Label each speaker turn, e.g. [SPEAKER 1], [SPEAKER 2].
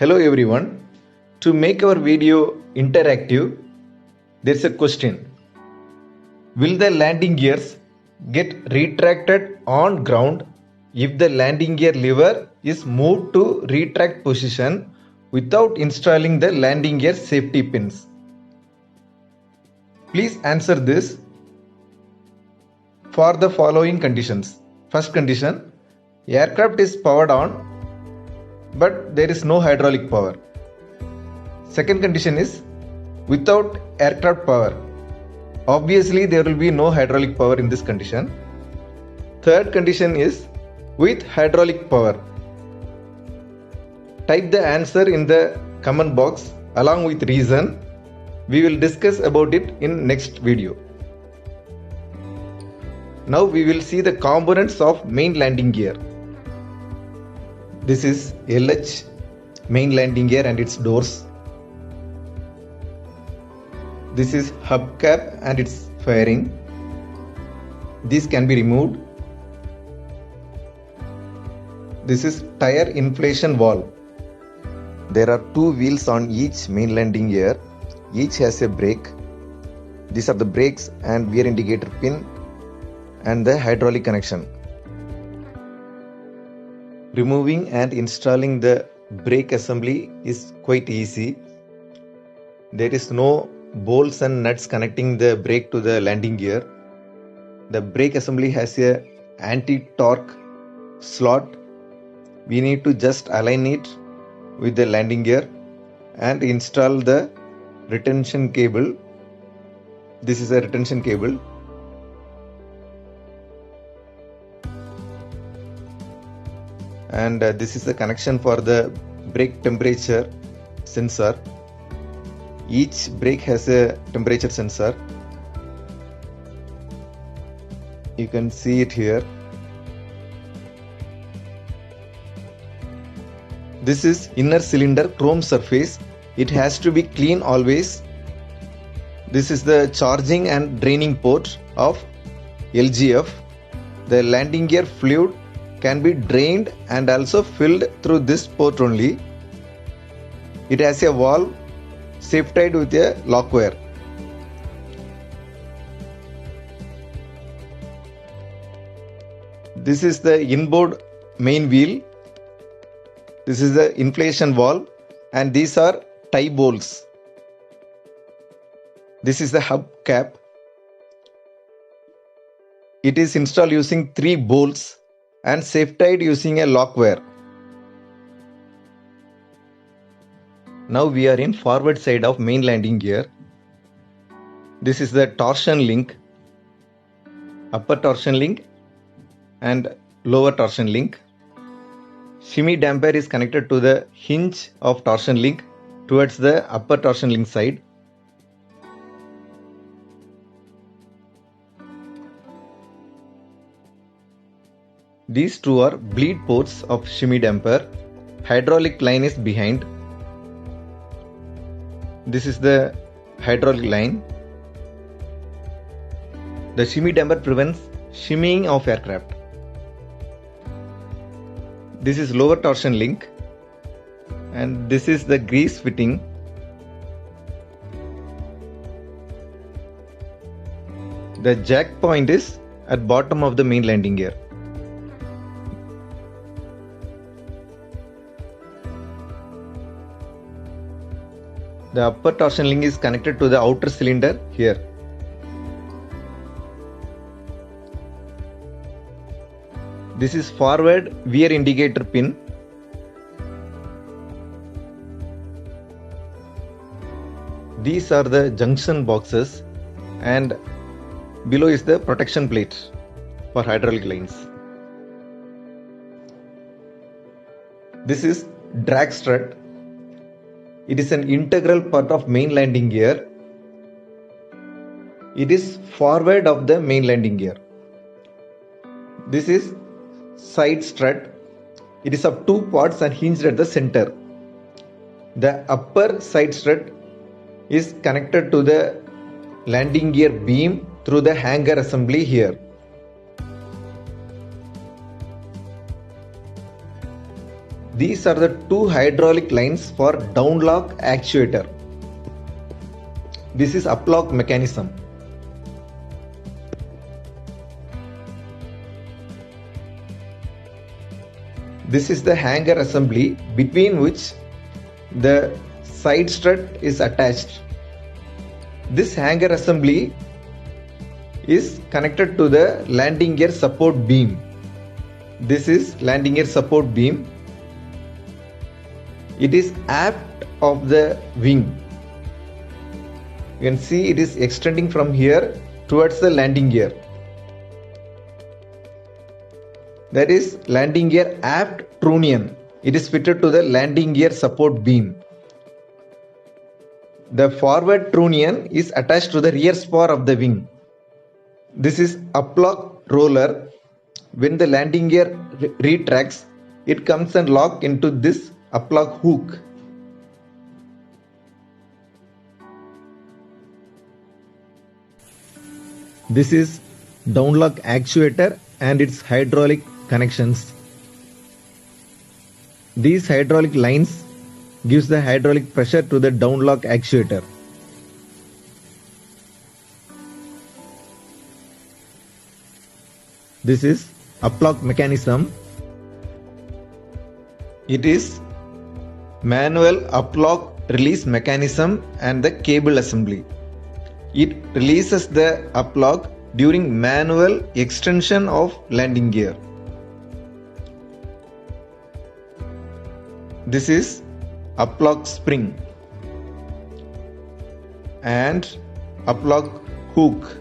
[SPEAKER 1] Hello everyone. To make our video interactive, there's a question. Will the landing gears get retracted on ground if the landing gear lever is moved to retract position without installing the landing gear safety pins? Please answer this for the following conditions. First condition, aircraft is powered on but there is no hydraulic power. Second condition is without aircraft power. Obviously there will be no hydraulic power in this condition. Third condition is with hydraulic power. Type the answer in the comment box along with reason. We will discuss about it in next video. Now we will see the components of main landing gear. This is LH, main landing gear and its doors. This is hubcap and its fairing. These can be removed. This is tire inflation valve. There are two wheels on each main landing gear. Each has a brake. These are the brakes and gear indicator pin and the hydraulic connection. Removing and installing the brake assembly is quite easy. There is no bolts and nuts connecting the brake to the landing gear. The brake assembly has a anti-torque slot. We need to just align it with the landing gear and install the retention cable. This is a retention cable. And this is the connection for the brake temperature sensor. Each brake has a temperature sensor. You can see it here. This is inner cylinder chrome surface. It has to be clean always. This is the charging and draining port of LGF. The landing gear fluid can be drained and also filled through this port only. It has a valve safetied with a lock wire. This is the inboard main wheel. This is the inflation valve and these are tie bolts. This is the hub cap. It is installed using 3 bolts and safetied using a lock wire. Now we are in forward side of main landing gear. This is the torsion link, upper torsion link and lower torsion link. Shimmy damper is connected to the hinge of torsion link towards the upper torsion link side. These two are bleed ports of shimmy damper. Hydraulic line is behind. This is the hydraulic line. The shimmy damper prevents shimmying of aircraft. This is lower torsion link and this is the grease fitting. The jack point is at bottom of the main landing gear. The upper torsion link is connected to the outer cylinder here. This is forward gear indicator pin. These are the junction boxes and below is the protection plate for hydraulic lines. This is drag strut. It is an integral part of main landing gear. It is forward of the main landing gear. This is side strut. It is of 2 parts and hinged at the center. The upper side strut is connected to the landing gear beam through the hanger assembly here. These are the two hydraulic lines for downlock actuator. This is uplock mechanism. This is the hanger assembly between which the side strut is attached. This hanger assembly is connected to the landing gear support beam. This is landing gear support beam. It is aft of the wing. You can see it is extending from here towards the landing gear. That is landing gear aft trunnion. It is fitted to the landing gear support beam. The forward trunnion is attached to the rear spar of the wing. This is uplock roller. When the landing gear retracts, it comes and lock into this uplock hook. This is downlock actuator and its hydraulic connections. These hydraulic lines gives the hydraulic pressure to the downlock actuator. This is uplock mechanism. It is manual uplock release mechanism and the cable assembly. It releases the uplock during manual extension of landing gear. This is uplock spring and uplock hook.